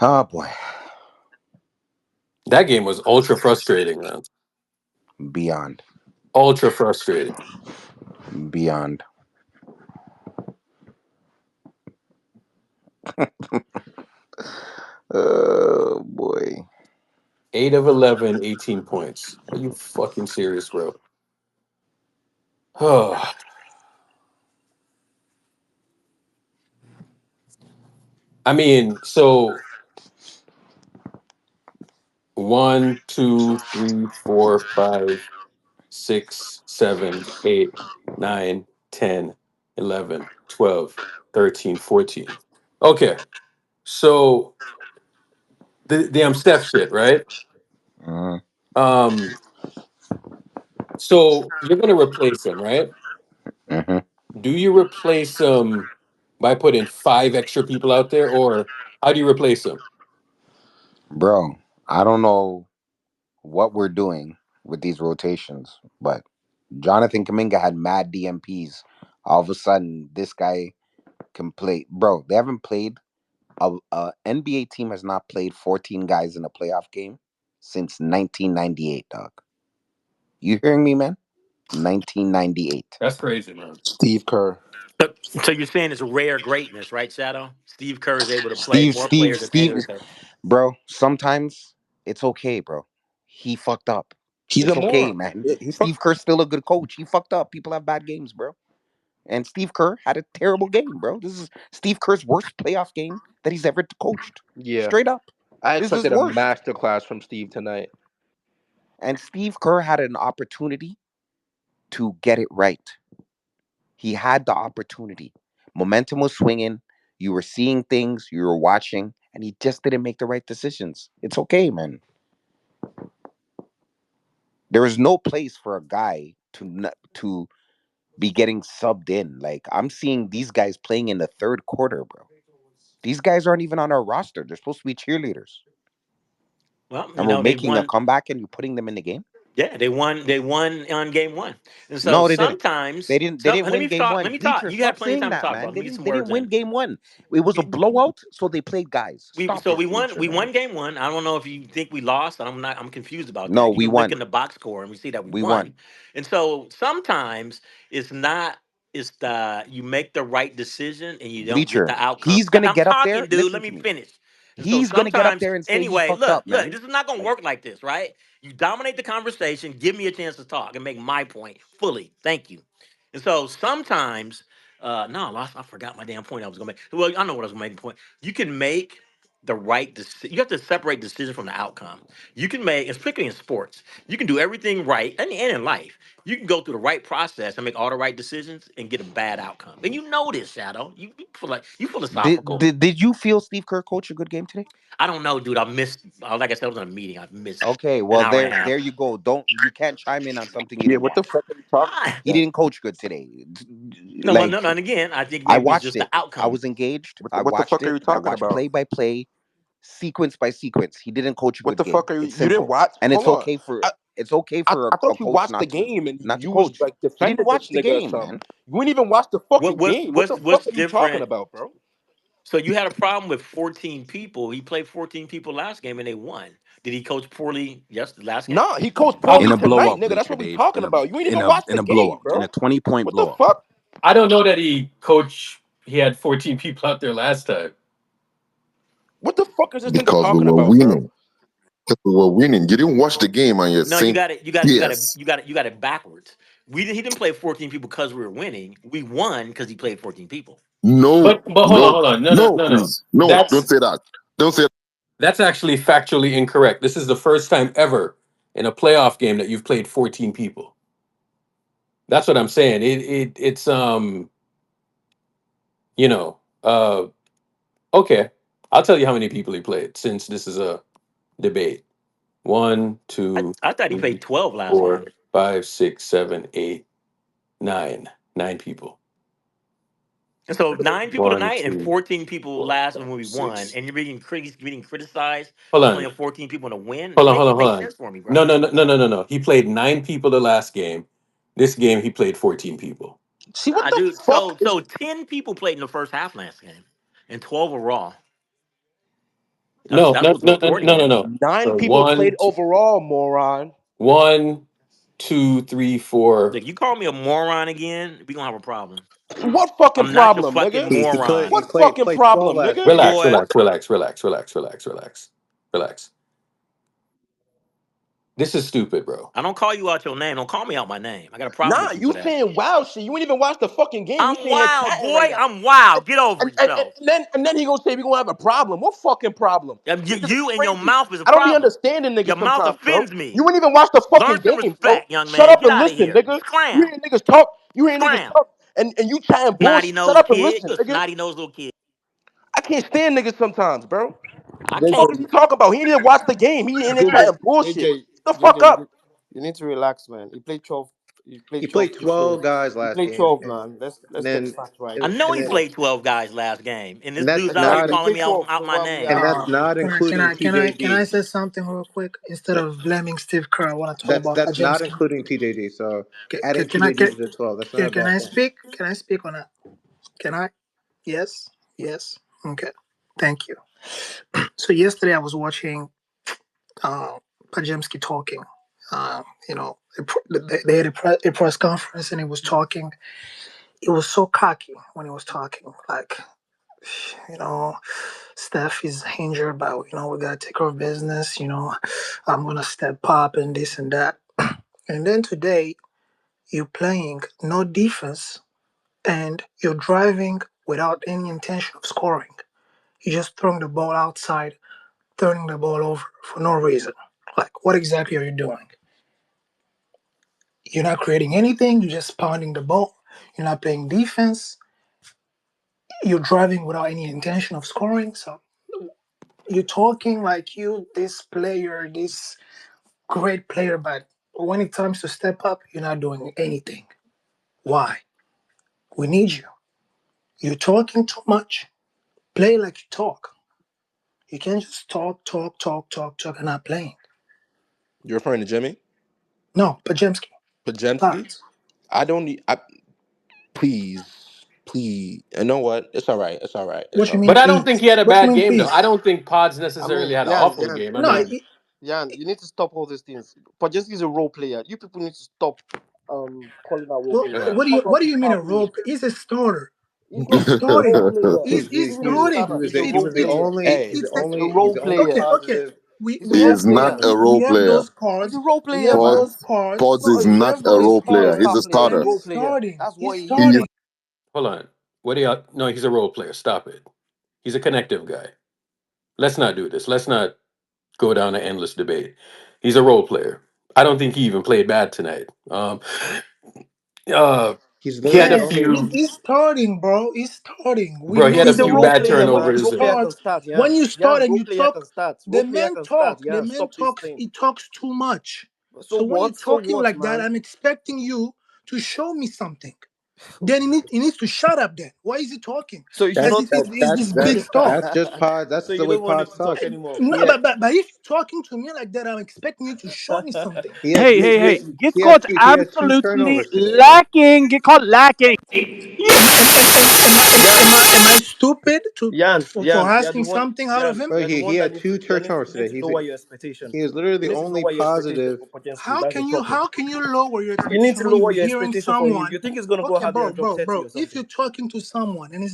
Oh boy. That game was ultra frustrating, man. Beyond. Ultra frustrating. Beyond. Oh boy. 8 of 11, 18 points. Are you fucking serious, bro? Oh, I mean, so one, two, three, four, five, 6, 7, 8, 9, 10, 11, 12, 13, 14. Okay, so the damn Steph shit, right? Mm-hmm. Um, so you're gonna replace him, right? Mm-hmm. Do you replace him by putting five extra people out there, or how do you replace him? Bro, I don't know what we're doing with these rotations, but Jonathan Kaminga had mad DMPs. All of a sudden, this guy can play. Bro, they haven't played. A NBA team has not played 14 guys in a playoff game since 1998, dog. You hearing me, man? 1998. That's crazy, man. Steve Kerr. So, so you're saying it's rare greatness, right, Shadow? Steve Kerr is able to play Steve, more Steve, players than any Steve. other coach. Bro, sometimes it's okay, bro. He fucked up. He's a It's okay, moron. man. Yeah, he Steve fucked. Kerr's still a good coach. He fucked up. People have bad games, bro. And Steve Kerr had a terrible game, bro. This is Steve Kerr's worst playoff game that he's ever coached. Yeah, Straight up. I This is his expected a worst. masterclass from Steve tonight. And Steve Kerr had an opportunity to get it right. He had the opportunity. Momentum was swinging. You were seeing things, you were watching, and he just didn't make the right decisions. It's okay, man. There is no place for a guy to be getting subbed in. Like I'm seeing these guys playing in the third quarter, bro. These guys aren't even on our roster. They're supposed to be cheerleaders. Well, And we're they making a won. comeback and you're putting them in the game? Yeah, they won. They won on game one, and so No, they didn't. sometimes, They didn't let win me game talk. one. Let me talk. Bleacher, You had stop plenty of saying time to that, talk, bro. man. Let me get some They didn't words win in. game one. It was a blowout, so they played guys. We Stop so it, Bleacher, we man. won game one. I don't know if you think we lost. I'm confused about No, that. You we can look won. in the box score and we see that we We won. won. And so sometimes it's not. It's the you make the right decision and you don't get Bleacher, the outcome. he's gonna I'm get up there. talking, dude. Listen Let to me me. finish. And so He's gonna get up sometimes, there and say he anyway, fucked up, look, man. this is not gonna Like, work like this, right? You dominate the conversation. Give me a chance to talk and make my point fully. Thank you. And so sometimes, no, I forgot my damn point I was gonna make. Well, I know what I was gonna make. The point you can make the right decision. You have to separate decision from the outcome. You can make, especially in sports, you can do everything right, and in life, you can go through the right process and make all the right decisions and get a bad outcome. And you know this, Shadow. You feel like you did, philosophical. did did you feel Steve Kerr coach a good game today? I don't know, dude. I missed. Like I said, I was in a meeting. I've missed Okay, an well hour and a there half. you go. Don't you can't chime in on something you Yeah, didn't what the watch. fuck are you talking Why? He about? didn't coach good today. No, Like and again, I think I maybe it's watched just the it. I outcome. was engaged. What I what the watched fuck are it. you I talking watched about? play by play, sequence by sequence. He didn't coach a What good the game. fuck are you? It's You didn't simple. watch? And Hold on. it's okay for I a thought you coach watched the game and not to you was coach. like He didn't defending watch this the nigga or game, something. man. You ain't even watch the fucking game. What the What's fuck are you talking different? about, bro? So you had a problem with 14 people. He played 14 people last game and they won. Did he coach poorly? Yes, the last game. Nah, he coached I, In poorly a tonight, blowout, nigga. That's bleacher, what we Dave. talking about. You ain't even watched In the a game, blowout. In a bro. 20-point What the blowout. fuck? I don't know that he had 14 people out there last time. What the fuck is this nigga because we talking were about, bro? winning. Because we were winning. You didn't watch the game and you're No, you saying got it. yes. You got it backwards. He didn't play 14 people because we were winning. We won because he played 14 people. No, But no, hold on, no, no, no, no, no. please. No, don't That's say that. Don't say that's actually factually incorrect. This is the first time ever in a playoff game that you've played 14 people. That's what I'm saying. It's you know, okay. I'll tell you how many people he played since this is a debate. One, two, I thought he three, played 12 last four, game. 5, 6, 7, 8, 9. 9 people. And so 9 people One, tonight and two, 14 people four, last when five, we won, 6. and you're being criticized Hold for on. playing 14 people to win. Hold on, hold on, hold Make on. sense for me, bro. No, no, no, no, no, no, no. He played 9 people the last game. This game he played 14 people. See what Nah, the dude. fuck is 10 people played in the first half last game, and 12 were raw. No, That's no, what the no, no, recording no, no, is. no. Nine So people played one, two, overall, moron. 1, 2, 3, 4. Look, you call me a moron again, we gonna have a problem. What fucking I'm not your problem, fucking nigga? He played moron. he What played fucking played 12 problem, last nigga? game. Relax, Boy, relax, relax, relax, relax, relax, relax, relax. This is stupid, bro. I don't call you out your name. Don't call me out my name. I got a problem Nah, with you for you that. saying wild shit. You ain't even watch the fucking game. You I'm saying that wild, chatting boy. right now. I'm wild. Get over yourself. And then he gonna say we gonna have a problem. What fucking problem? This nigga's You and your crazy. mouth is a I don't be problem. understanding Your niggas mouth sometimes, bro. offends me. You ain't even watch the Learn fucking some game, bro. respect, young Shut man. up Get and out of listen, here. nigga. You Scram. hearing niggas talk. You hearing niggas Scram. talk, and you chatting Snotty bullshit. Shut nosed up and kid. listen, You a nigga. snotty nosed little kid. I can't stand niggas sometimes, bro. I The fuck is can't. he JJ, talking about? He didn't even watch the game. He in there JJ, chatting bullshit. JJ, The fuck JJ, up. you need to relax, man. He He played 12 played people. 12 guys He last played game, 12, man. and Let's get the then facts right. I and, He know played and he then 12. played 12 guys last game. And and this that's dude's out here not Exactly. He calling played me out, 12. out So my why are we name. and acting that's like not including Can I TJD. say something real quick instead of blaming Steve Kerr? I want to talk about That's not Pajemski. including TJD. So adding Can I TJD to the 12, that's not a can bad I thing. speak? Can I speak on that? Can I? Yes. Yes. Okay. Thank you. So yesterday I was watching uh, Pajemski talking. They had a press conference and he was talking. It was so cocky when he was talking. Like, you know, Steph is injured, but we gotta take care of business. I'm gonna step up and this and that. And then today you're playing no defense and you're driving without any intention of scoring. You're just throwing the ball outside, turning the ball over for no reason. Like, what exactly are you doing? You're not creating anything. You're just pounding the ball. You're not playing defense. You're driving without any intention of scoring. So you're talking like you, this player, this great player, but when it comes to step up, you're not doing anything. Why? We need you. You're talking too much. Play like you talk. You can't just talk, talk, talk, talk, talk, and not playing. You're referring to Jimmy No, Pajemski. Pajemski? Facts. I don't need. Please, please. You know what? It's all right. It's all right. It's What all you right. mean, But I don't think please? he had a What you bad mean, game, though. I please? don't think Pods I necessarily mean, had an awful game. I No, mean, Jan, you need to stop all these things. Podolski is a role player. You people need to stop calling out role players. Yeah. what do Pavlov's you mean a starting. role? He's a starter. He's a role Starting. player. He's He's not a starting. starter. He's a role player. Hey, He's a he's role the only player. Okay. positive. He's a We He role have is not player. a role player. those He's a cards. role We player, have Pod, man. those cards. He's Pods not is a We not have a he's those role not a player. cards, He's star a player. He's and a starter. role he's player. starting. That's what He's he is. He is starting. Hold on. What do y'all? No, he's a role player. Stop it. He's a connective guy. Let's not do this. Let's not go down an endless debate. He's a role player. I don't think he even played bad tonight. Uh, He's he literally had the a Man, few, only. he's starting, bro. He's starting. We Bro, he know had a He's a few role you. bad player, When man. you turnovers. Role player start, can start, when Jan. you Jan, start and role you player talk, can start. the Role player man can start. talk. The Jan, man stop this talks. thing. He talks too much. So So when you're what? So talking what, like that, man? I'm expecting you to show me something. Then he needs to shut up. Then why is he talking? So you should As That's not. if it's that's this big that's star. that's just Pods. So That's the you way don't want him Pods to talk talks. anymore. No, He had but if you're talking to me like that, I'm expecting you to show me something. he had he, he had two turnovers today, bro. Am I stupid for You're the asking one. something out of Jan, him? Bro, you're the he one that had needs to. two turnovers You need today. to lower your expectation. He was literally You the need to only lower your expectation positive. for Podolski. That's the problem. How can you lower your You need expectation to when lower you're your hearing expectation for him. someone? You think he's gonna go Okay, out there bro, and drop bro, 30 bro. or If you're something? talking to someone and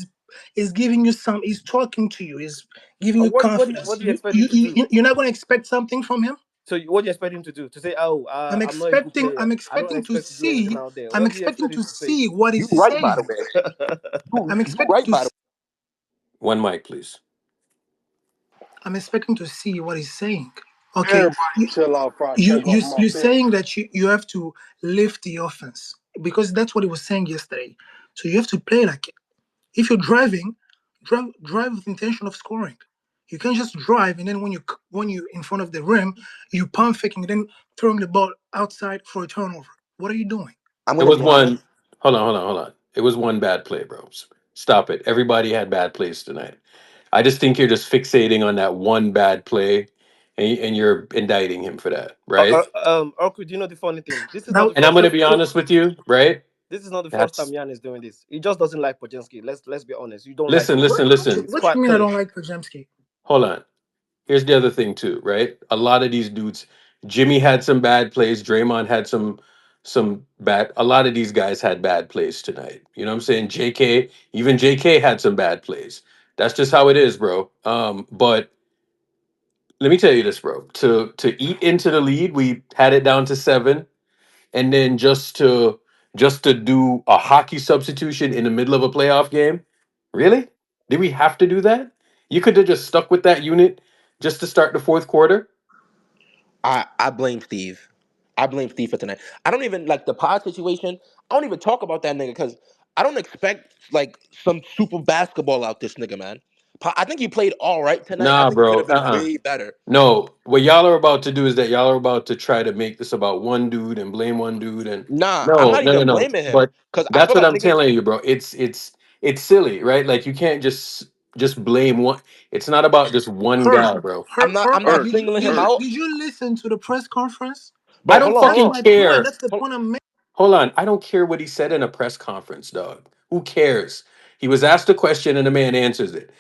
is giving you some, is talking to you, is giving And you confidence, what do you expect him to do? you're not going to expect something from him. So what do you expect him to do? To say, "Oh, I'm not a good player. I don't expect to do anything out there." I'm What do you expecting expect him to to say? see what you he's right by the saying. way. I'm You expecting right to by the One mic, please. I'm expecting to see what he's saying. Okay, Everybody chill out before I take off my you're belt. saying that you have to lift the offense because that's what he was saying yesterday. So you have to play like it. If you're driving, drive with intention of scoring. You can't just drive and then when you in front of the rim, you pump faking and then throwing the ball outside for a turnover. What are you doing? I'm It gonna was be honest. one. Hold on. It was one bad play, bro. Stop it. Everybody had bad plays tonight. I just think you're just fixating on that one bad play, and you're indicting him for that, right? Orkut, do you know the funny thing? This is not Now, the And I'm first going to time. be honest with you, right? This is not the first time That's Jan is doing this. He just doesn't like Podolski. Let's be honest. You don't like listen, him. listen, listen. It's what you quite mean I clear. don't like Pajemski? Hold on. here's the other thing too, right? A lot of these dudes, Jimmy had some bad plays, Draymond had some bad. A lot of these guys had bad plays tonight. You know what I'm saying? JK, even JK had some bad plays. That's just how it is, bro. But let me tell you this, bro. To eat into the lead, we had it down to 7, and then just to do a hockey substitution in the middle of a playoff game. Really? Did we have to do that? You could have just stuck with that unit just to start the fourth quarter. I blame Steve. I blame Steve for tonight. I don't even like the pod situation. I don't even talk about that nigga because I don't expect like some super basketball out this nigga, man. I think he played all right tonight. I Nah, think he could bro. have been way better. No, what y'all are about to do is that y'all are about to try to make this about one dude and blame one dude and Nah, I'm no, not no, no, even no. blaming him But because I that's feel what like I'm niggas. telling you, bro. It's silly, right? Like you can't just blame one. It's not about just one Her, guy, bro. I'm not singling him out, did you listen to the press conference? I bro. don't That's fucking my point. care. That's the Hold, point I'm making. Hold on. I don't care what he said in a press conference, dog. Who cares? He was asked a question and the man answers it.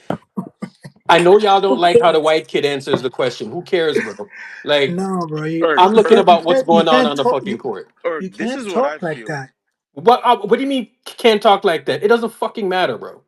I know y'all don't Who like how the cares? white kid answers the question. Who cares, bro? Like, No, bro. Erg, I'm looking Erg, about what's You going on can't the talk. fucking court. Erg. You This can't is what I talk like feel. that. What do you mean can't talk like that? It doesn't fucking matter, bro.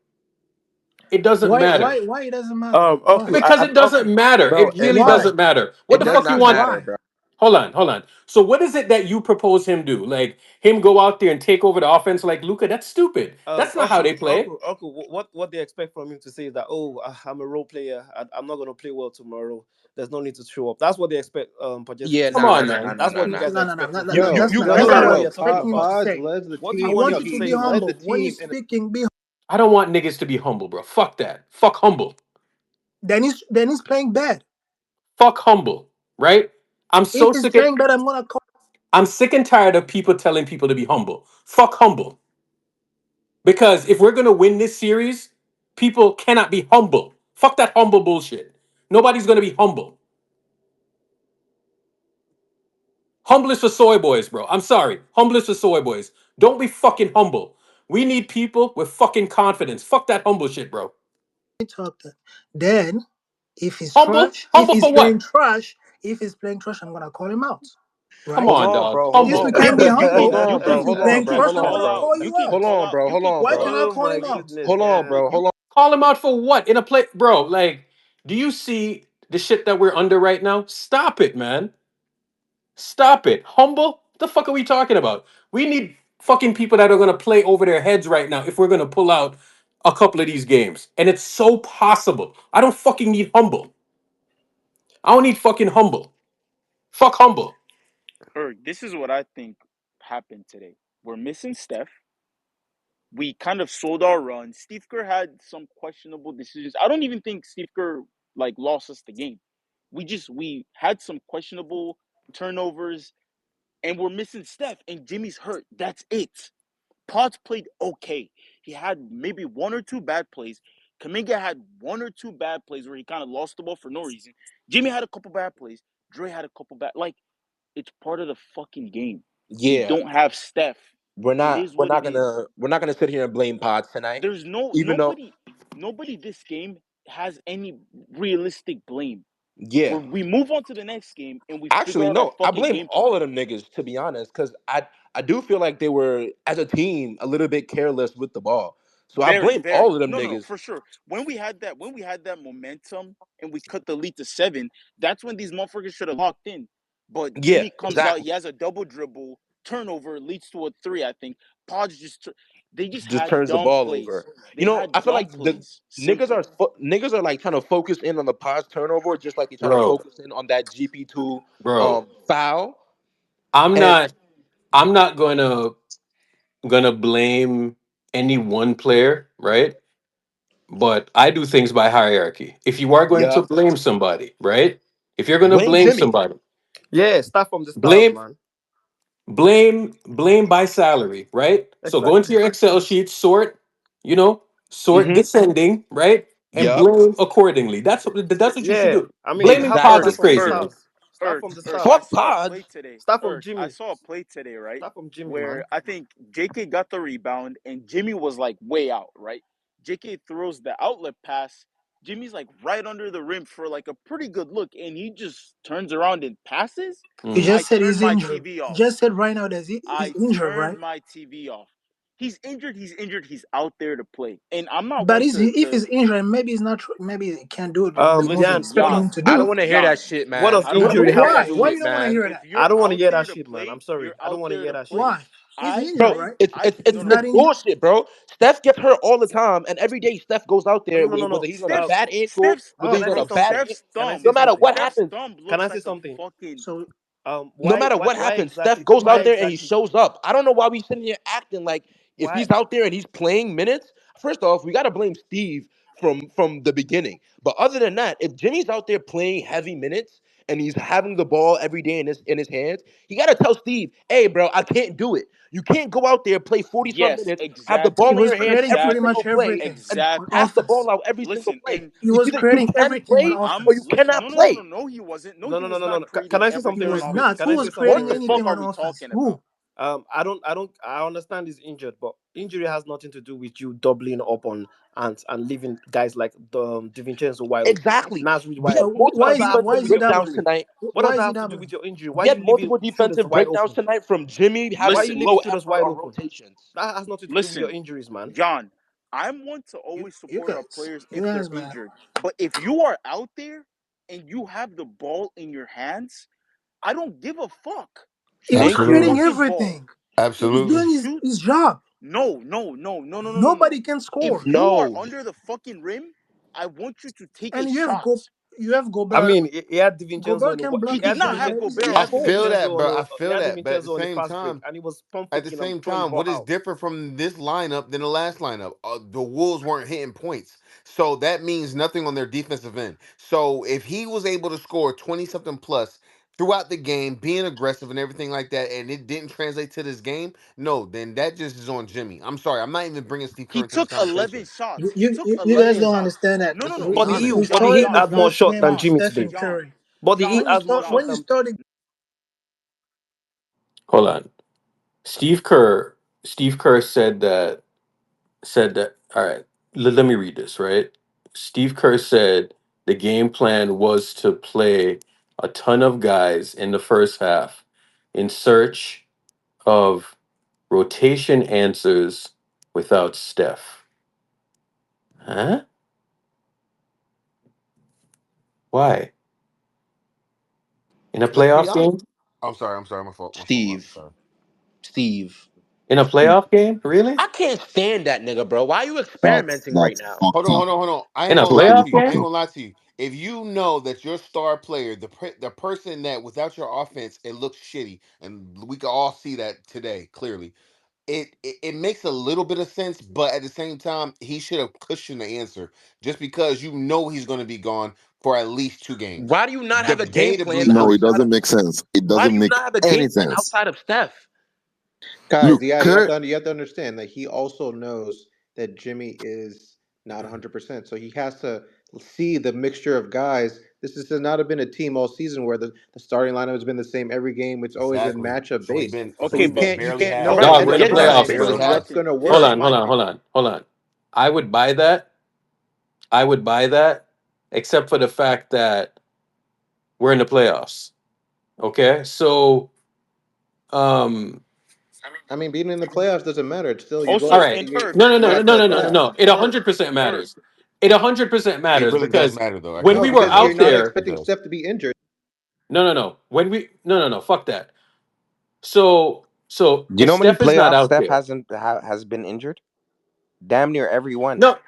It doesn't Why? matter. Why? Why it doesn't matter? Okay, Why? Because it okay. doesn't matter. bro. It really Why? doesn't matter. What It the does fuck you not want? matter, Why? bro. Hold on. So what is it that you propose him do? Like him go out there and take over the offense like Luca? That's stupid. That's not how Okay, they play. okay, okay. What they expect from him to say is that, oh, I'm a role player. I'm not gonna play well tomorrow. There's no need to show up. That's what they expect Pajesi Yeah, to Come say, nah, on, right? nah, nah, man. nah, That's nah, what you No, nah. guys no, are no, no, expecting no, from him. no, Yo, that's you not. That's That's not not remember what what we I'm how are talking expecting you about. to Pods say. led the What do you I team want want him you to to he be say? led the humble. When team he's in speaking, be. I don't want niggas to be humble, bro. Fuck that. Fuck humble. Then he's playing bad. Fuck humble. Right? I'm If so he's sick of playing bad, I'm gonna call. I'm sick and tired of people telling people to be humble. Fuck humble. Because if we're gonna win this series, people cannot be humble. Fuck that humble bullshit. Nobody's gonna be humble. Humble is for soy boys, bro. I'm sorry. Humble is for soy boys. Don't be fucking humble. We need people with fucking confidence. Fuck that humble shit, bro. Talk to. Then, if he's Humble? trash, Humble for what? if he's playing trash, I'm gonna call him out. Come Right? Hold on, on, dog. bro. Hold Since Humble. we on. can't be Hold humble, on, if bro. he's Hold you playing on, you bro. trash, can Hold I'm on, call gonna bro. out. call You you can Hold out. call on, out. bro. You Hold can on, Why bro. can I Oh call my him out? goodness, Hold on, man. bro. Hold on. Call him out for what? In a play, bro. Like, do you see the shit that we're under right now? Stop it, man. Stop it. Humble? What the fuck are we talking about? We need fucking people that are gonna play over their heads right now if we're gonna pull out a couple of these games. And it's so possible. I don't fucking need humble. I don't need fucking humble. Fuck humble. Erg, this is what I think happened today. We're missing Steph. We kind of sold our run. Steve Kerr had some questionable decisions. I don't even think Steve Kerr like lost us the game. We had some questionable turnovers, and we're missing Steph, and Jimmy's hurt. That's it. Potts played okay. He had maybe one or two bad plays. Kaminga had one or two bad plays where he kind of lost the ball for no reason. Jimmy had a couple bad plays. Dre had a couple bad. Like, it's part of the fucking game. We Yeah, don't have Steph. we're It not. is what it is. We're not gonna sit here and blame Pods tonight. There's no Even though, nobody this game has any realistic blame. yeah. We move on to the next game and we figure Actually, out our no. I fucking blame game all plan. of them niggas to be honest, because I do feel like they were as a team a little bit careless with the ball. So I Very, blame very. all of them No, niggas. for sure. When we had that momentum and we cut the lead to 7, that's when these motherfuckers should have locked in. But Yeah, Jimmy comes out, exactly. he has a double dribble, turnover leads to a 3, I think. Podge they just Just had turns the dumb ball plays. over. They I had feel dumb like the plays. Simple. niggas are like trying to focus in on the Pods turnover, just like they're trying to Bro, focus in on that GP2 bro. foul. I'm And not I'm not gonna blame any one player, right? But I do things by hierarchy. If you are going to yeah, blame somebody, right? If you're gonna blame blame Jimmy. somebody, Yeah, start from the start, blame man. blame by salary, right? So go into Exactly. your Excel sheet, sort Mm-hmm. descending, right? And Yep. blame accordingly. That's what you should Yeah, do. I mean you Blaming have to pods start is Exactly. from the crazy, Erg, start. man. Start from the I start. Fuck saw a play Pods. today. Start from I Jimmy. saw a play today, right? Start from Jimmy, man. Where I think JK got the rebound and Jimmy was like way out, right? JK throws the outlet pass. Jimmy's like right under the rim for like a pretty good look, and he just turns around and passes. You Mm. I just said turned he's my injured. TV You off. just said right now that he's I injured, turned right? my TV off. He's injured. He's injured. He's out there to play, and I'm not But one is he, if to he's injured, maybe he's not. Maybe he can't do the moves you're listen, Jan, expecting him Jan, to I don't do. want to hear that Jan. shit, what man. does I I don't don't want want to injury to hear have to hear that that do Why? with? Why shit, you shit. don't want to man. hear If that? I you're don't want to out hear there that to shit, man. I'm play, sorry. you're I don't out want to there hear to that shit. play. Why? He's I injured, Bro, play. right? I He's it's not listen. injured. bullshit, bro. Steph gets hurt all the time, and every day Steph goes out No, there, no, no, no, whether no. he's on a bad ankle, Steph's whether Oh, Can he's I on say a okay. bad something? knee, Can I Thumb. say no matter something? what Steph's happens, thumb Can looks I say like a something? fucking. So no Why matter what why happens, Steph exactly goes why out there and he exactly shows up. I don't know why we sitting here acting like if why he's out there and he's playing minutes. First off, we got to blame Steve from the beginning. But other than that, if Jimmy's out there playing heavy minutes and he's having the ball every day in his hands, he got to tell Steve, "Hey, bro, I can't do it. You can't go out there, play 40 some Yes, minutes, have the he ball exactly, in was your hands creating every pretty single much exactly, play everything and on exactly. pass the offense. ball out every single Listen, play. and He It's was either you creating can everything on play or I'm you offense. listen. cannot No, no, no, no, play." no. He wasn't. No, no he no no was no no not no. Can creating I say He something everything real on was quick? not. offense. Can Who I was say creating What something? the fuck anything are on we offense? talking Who? about? I don't understand this injured, but injury has nothing to do with you doubling up on and leaving guys like the DiVincenzo wide open, Exactly. Nasri We wide had open. What multiple does Why is that he? have to Why do defensive is with he your breakdowns doubling? injury? tonight. What does Why that is he have to do with doubling? your injury? Why We are had you leaving multiple two of the defensive wide breakdowns open? tonight from Jimmy having Why are you Listen, low leaving two of those effort wide on open? rotations. That has nothing to do with your listen, injuries, man. John. I'm one to You, always you support our guys, players you if they're guys, man. injured. But if you are out there and you have the ball in your hands, I don't give a fuck. He was Shoot Thank the you. creating Absolutely. fucking ball. everything. He was Absolutely. doing Shoot. his job. No, no, no, no, no, no, no, no. Nobody can If score. you are No. under the fucking rim, I want you to take a And shot. you have I Gobert. mean, he had DiVincenzo Gobert in can He block he did had his not shot, have right? Divincenzo Gobert He's I on had scoring. feel defense. that, DiVincenzo on bro. a I he feel had that. But at the DiVincenzo on a same fast break, time, and he was pump at the faking and same throwing the time, ball what is out. different from this lineup than the last lineup? The Wolves weren't hitting points. So that means nothing on their defensive end. So if he was able to score 20 something plus throughout the game, being aggressive and everything like that, and it didn't translate to this game, no, then that just is on Jimmy. I'm sorry. I'm not even bringing Steve He Kerr into this took 11 conversation. shots. He took You guys 11 don't shots. understand that. No, no, Let's no. be But the He Heat, We honest. took but the Heat started the had more John, first shot game than with John, Jimmy Steph today. and John, Curry. But the Heat John, has more shot When you John. than started, Hold on. Steve Kerr. Steve Kerr said that. All right. Let me read this. Right. Steve Kerr said the game plan was to play a ton of guys in the first half in search of rotation answers without Steph. Huh? Why? In a Let's be playoff honest. game? I'm sorry. I'm sorry. My fault. My fault. I'm Steve. sorry. Steve. In a Steve. playoff game? Really? I can't stand that nigga, bro. Why are you That's experimenting right now? fucked Hold on, up. hold on, hold on. I ain't In a gonna lie Totally to playoff you. I fucked ain't game? up. gonna lie to you. If you know that your star player, the person that without your offense, it looks shitty, and we can all see that today clearly. It makes a little bit of sense, but at the same time, he should have cushioned the answer just because you know he's going to be gone for at least 2 games. Why do you not have a game plan Debatably, No, it outside of doesn't make sense. It why doesn't do you make not have a game any plan sense. outside of Steph? Guys, Look, yeah, Kurt, you have to understand that he also knows that Jimmy is not 100%. So he has to see the mixture of guys. This has not been a team all season where the starting lineup has been the same every game. It's always been exactly. matchup based. So Okay, you but Barely can't All know has. right, ahead I Dog, we're in of the get but it. I time playoffs, get Barely bro. it. what's has. Martin, going to Hold work. on, hold on, Martin. hold on, hold on. I would buy that. I would buy that, except for the fact that we're in the playoffs. Okay, so I mean, being in the playoffs doesn't matter. It's still you all Also, go right. and you Herb, No, no, you no, no, have Herb, no, to no, no, no, Herb, adapt. no. It Herb, 100% Herb. matters. It 100% It matters really does because matter, though. I when can't No, we lie. were It because you're out does. not there, It expecting does. Steph to be injured. no, no, no. When we no, no, no. Fuck that. So Do you if know how many Steph is not playoffs out Steph there, has been injured? Damn near every one. no,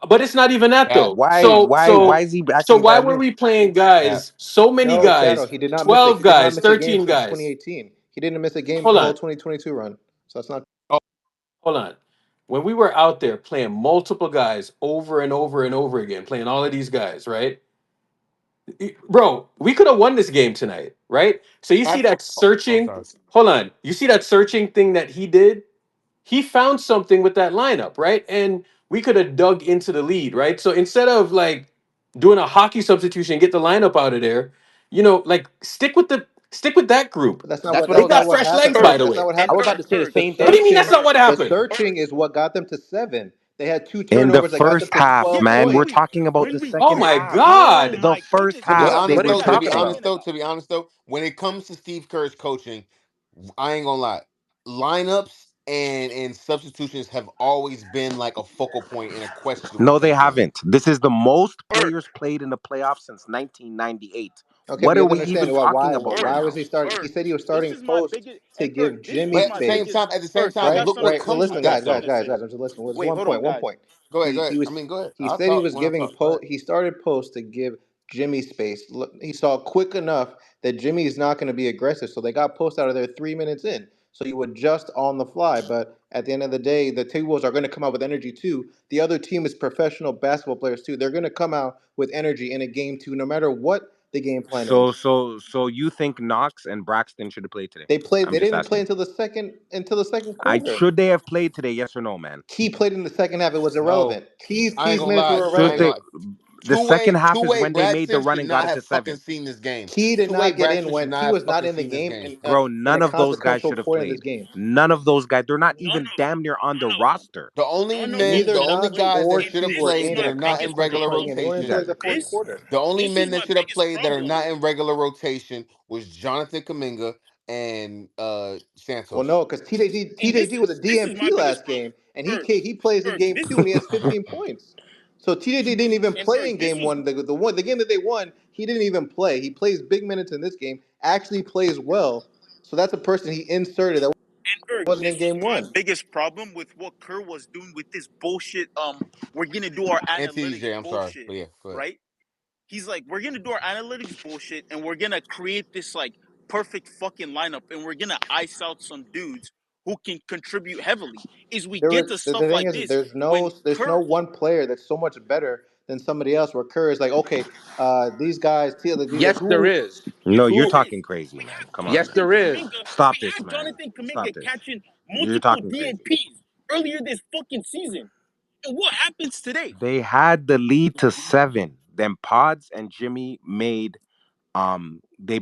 but it's not even that Cap, though. Why cap, So why cap, why so is he so acting why brand were new? we playing cap. guys? So many No, Shadow, guys, he did not miss 12 he did not guys, miss a game 13 since guys. 2018. He didn't miss a game Hold the whole on, 2022 run. So that's not Oh, hold on. When we were out there playing multiple guys over and over and over again, playing all of these guys, right? Bro, we could have won this game tonight, right? So you see I. that Oh, searching, sorry. hold on. You see that searching thing that he did? He found something with that lineup, right? And we could have dug into the lead, right? So instead of like doing a hockey substitution and get the lineup out of there, like stick with that group. but that's not That's what what I They was got about fresh legs, Herb by the that's not way. what I And was happened. about Herb, to say the Herb, same What do thing. you mean that's Searching not what the happened? searching is what got them to 7. They had two In the turnovers that got them first to half, Yeah, 12 but man. We're points. talking about the Oh second my half. oh God. The my first goodness, To be half, What they honest what are were you though, to be talking cooking. honest about? though, to be honest though, when it comes to Steve Kerr's coaching, I ain't gonna lie. Lineups and substitutions have always been like a focal point and a question with No, they him doing it. haven't. This is the most Irk, players played in the playoffs since 1998. Okay, but What you are have to we even understand why talking why about Irk, right why was now? he starting? He Irk. said he was This starting is my post biggest to and Irk, give this Jimmy is But at my the same space. time, biggest I Right, got look what something right. Well, comes I with listen, got that guys, though. something to say. I'm just listening. It's Wait, one hold on, point, one guys. point. Go ahead, He go ahead. he I was mean, go ahead. he I'll said he talk was when I giving talk. Go ahead. he started post to give Jimmy space. Look, he saw quick enough that Jimmy is not going to be aggressive, so they got post out of there 3 minutes in. So you adjust on the fly, but at the end of the day, the T-Wolves are going to come out with energy too. The other team is professional basketball players too. They're going to come out with energy in a game too, no matter what the game plan So, is. so you think Knox and Braxton should have played today? They played. I'm They just didn't play asking. until the second I quarter. should they have played today? Yes or no, man? Key played in the second half. It was No, irrelevant. Key's I ain't Key's gonna minutes lie. were I Should ain't irrelevant. they? gonna. The second half is Two-way when they made the Bradson run should and got not it to have fucking seven. seen this game. Key did Two-way not get in Bradson should when not Key have was not fucking in the seen this game game. Bro, in a none of those guys consequential should have point in this played. game. None of those guys. They're not None even of them. damn near on the None of them. roster. None of them Neither The should have only Knox played. guys or that And should Key have were this is played in that my are at not the in biggest point they're regular playing in. They problem. weren't even there rotation. the fourth This quarter. The only this is men that my should have biggest played that are problem. not in regular rotation was Jonathan Kaminga and Well, Santos. no, because TJG was a This is my DMP biggest last problem. game, and Irk, he plays in Irk, game this two, is and he has 15 points. So TJG didn't even and play Irk, in this game was one. The game that they won, he didn't even play. He plays big minutes in this game. Actually plays well. So that's a person he inserted that Irk, wasn't this in was game my one. biggest problem with what Kerr was doing with this bullshit. We're gonna do our And analytics TJ, I'm sorry. bullshit, But yeah, go ahead. right? He's like, we're gonna do our analytics bullshit, and we're gonna create this like perfect fucking lineup, and we're gonna ice out some dudes who can contribute heavily. Is we There get was to the stuff thing like is this there's when no Kerr. one player that's so much better than somebody else. Where Kerr is like, okay, these guys, these are Yes, there who is. No, Yes, you're who there is. talking crazy, We man. have Come on, Yes, man. Jonathan there is. Kaminga. Stop We this, have man. Jonathan Stop Kaminga this. catching You're multiple talking crazy. DNPs earlier this fucking season. And what happens today? They had the lead to seven. Then Pods and Jimmy made they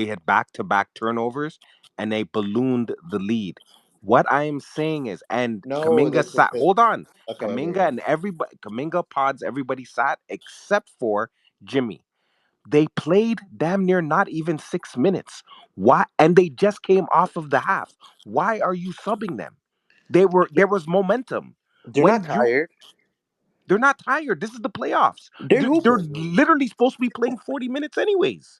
had back to back turnovers and they ballooned the lead. What I am saying is, and no Kaminga sat. Hold on, okay. Kaminga and everybody, Kaminga Pods, everybody sat except for Jimmy. They played damn near not even 6 minutes. Why? And they just came off of the half. Why are you subbing them? There was momentum They're not when you. tired. They're not tired. This is the playoffs. They're They're hooping. literally supposed to be playing 40 minutes anyways.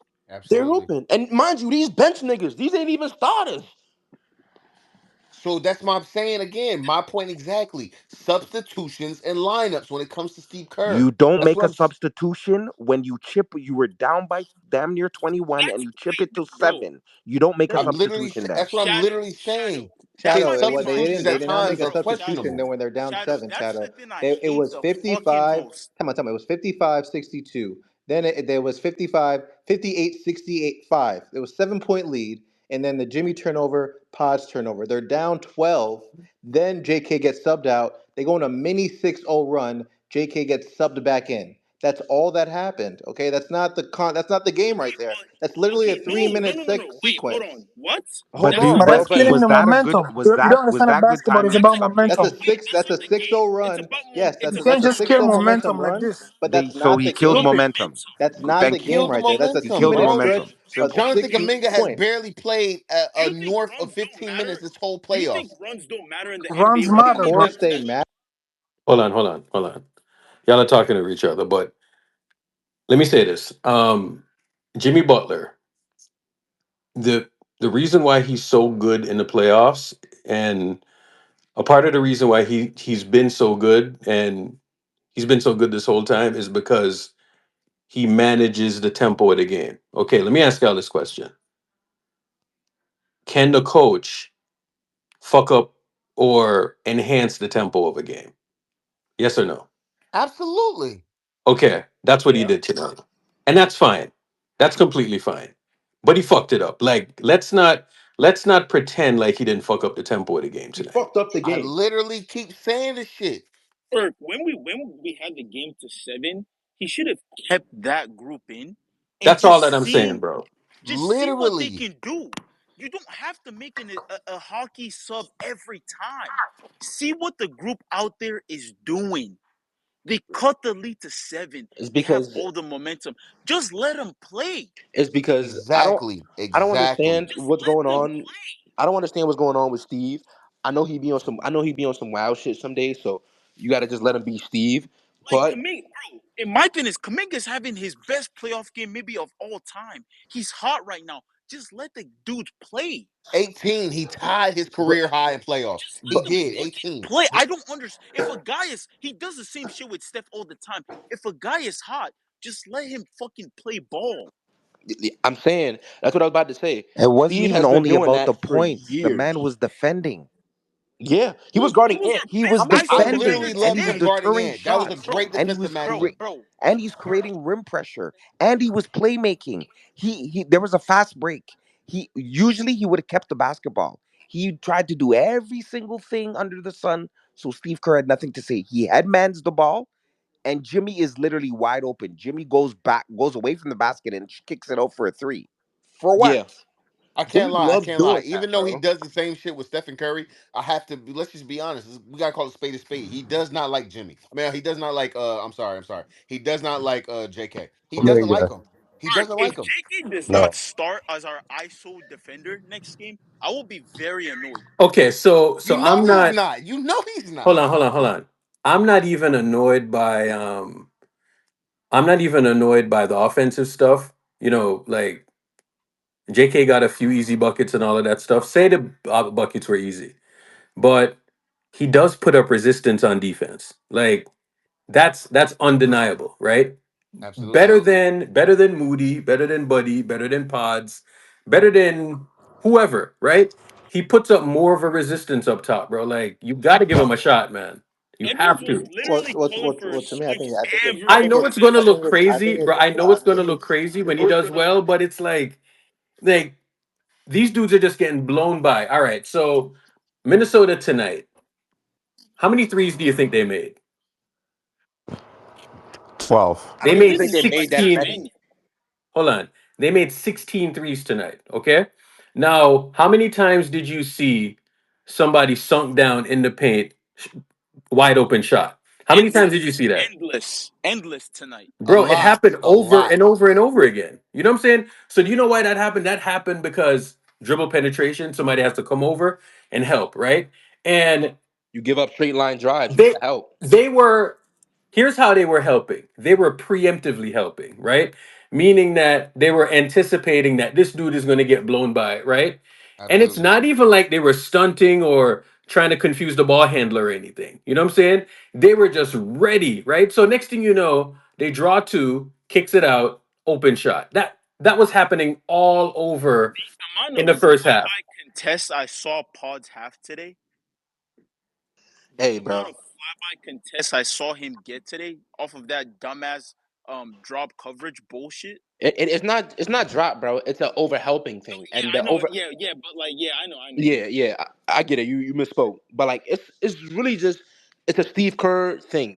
They're Absolutely. hooping. And mind you, these bench niggas, these ain't even starters. So that's my saying again. My point exactly. Substitutions and lineups when it comes to Steve Kerr. You don't That's make what a I'm. substitution when you were down by damn near 21 and That's you chip it to bro. 7. You don't make a Bro, substitution then. That's what I'm Shadow, literally saying. Shadow. His Shadow, what they substitutions didn't, they at did not make times a are substitution questionable. then when they're down Shadow, seven, that's Shadow. the thing I It hate was the fucking 55. most. Come on. It was 55-62. Then there was 58-5. It was 7 point lead. And then the Jimmy turnover, Podge turnover. They're down 12. Then JK gets subbed out. They go on a mini 6-0 run. JK gets subbed back in. That's all that happened. Okay, that's not the game right there. That's literally a Okay, no, no, 3 minute no, no, no. Wait, hold sequence. on. What? Hold That's on, But bro. that's not the But killing game. the Was that a good momentum. You don't was understand that that good basketball is timing of It's the about about that's a momentum. substitution? six. momentum. That's a 6-0 It's run. about Yes, it's You about can't that's a just six kill zero momentum. momentum momentum like run. this. But that's So not he the killed About game. momentum. momentum. That's not He the Thank you. game killed the right there. That's a He two momentum, killed the minute bro. stretch momentum. of Simple. Jonathan 60 Kaminga has points. barely played Do a you think north of runs don't 15 minutes matter? this whole Do you think playoffs. runs don't matter in the Runs NBA? We're Of gonna matter, get bro. back course to they that matter. shit. Hold on. Y'all are talking to each other, but let me say this. Jimmy Butler, the the reason why he's so good in the playoffs, and a part of the reason why he's been so good and he's been so good this whole time is because he manages the tempo of the game. Okay, let me ask y'all this question. Can the coach fuck up or enhance the tempo of a game? Yes or no? Absolutely. Okay, that's what he Yeah. did tonight. And that's fine. That's completely fine. But he fucked it up. Like let's not pretend like he didn't fuck up the tempo of the game He tonight. fucked up the I game. literally keep saying this shit. Or when we had the game to 7, he should have kept that group in and That's all that I'm saying, bro. just see what they Literally. can do. You don't have to make a hockey sub every time. See what the group out there is doing. They cut the lead to 7. It's They have because all the momentum. Just let them play. it's because Exactly. I don't Exactly. understand Just what's let going them on. I don't understand what's going on with Steve. I know he be on some wild shit some days, so you gotta just let him be Steve. like But Kaminga, bro. In my opinion, Kaminga's having his best playoff game maybe of all time. He's hot right now. Just let the dude play. 18, he tied his but career high in playoffs. Just He let them did, fucking 18. play. I don't understand. If a guy is, he does the same shit with Steph all the time. If a guy is hot, just let him fucking play ball. I'm saying that's what I was about to say. It wasn't Steve even has been only doing about the that for points. The man years. was defending. Yeah, he was He guarding was Ant. our He How was best many I times did he defender clearly defending, and loved he was him today, guarding deterring Ant. That was a shots, great bro, and he defensive was bro, matchup. bro. and he's creating rim pressure, and he was playmaking. He there was a fast break. He would have kept the basketball. He tried to do every single thing under the sun, so Steve Kerr had nothing to say. He had mans the ball, and Jimmy is literally wide open. Jimmy goes away from the basket and kicks it out for a three. For what? Yeah, I Jimmy can't lie. I loves can't lie. doing Even that, though he bro. does the same shit with Stephen Curry, I have to. Let's just be honest. We gotta call a spade a spade. He does not like Jimmy. I mean, he does not like. I'm sorry. I'm sorry. He does not like J.K. He doesn't like Kuminga. him. He Mark, doesn't if like him. JK does not No. start as our ISO defender next game, I will be very annoyed. Okay, so You know I'm he's not. not. You know he's Hold not. on, hold on, hold on. I'm not even annoyed by. I'm not even annoyed by the offensive stuff. Like J.K. got a few easy buckets and all of that stuff. Say the buckets were easy, but he does put up resistance on defense. Like that's undeniable, right? Absolutely. Better than Moody, better than Buddy, better than Pods, better than whoever, right? He puts up more of a resistance up top, bro. Like you got to give him a shot, man. You Edwards have was to. literally calling for To me, switch I every know it's gonna look possession. crazy, bro. I know it's gonna look crazy when he does well, but it's like these dudes are just getting blown by. All right, so Minnesota tonight. How many threes do you think they made? 12. I They don't even made This think they seems like too 16. many. Hold on. They made 16 threes tonight. Okay. Now, how many times did you see somebody sunk down in the paint, wide open shot? How many times did you Endless, see that? endless tonight. A Bro, it lot. happened A over lot. and over and over again. You know what I'm saying? So, do you know why that happened? That happened because dribble penetration, somebody has to come over and help, right? And you give up straight line drives. You they gotta help. they were here's how they were helping. They were preemptively helping, right? Meaning that they were anticipating that this dude is going to get blown by, right? And it's Absolutely. not even like they were stunting or trying to confuse the ball handler or anything. You know what I'm saying? They were just ready, right? So next thing you know, they draw two, kicks it out, open shot. That was happening all over The in amount the of first half. flyby contests I saw Pods have today, the Hey, amount bro. of flyby contests I saw him get today off of that dumbass drop coverage bullshit. It's not drop, bro. It's an over helping No, thing, yeah, and I the know. over. Yeah, but like, yeah, I know. Yeah, yeah. I get it. You misspoke, but like it's really just it's a Steve Kerr thing.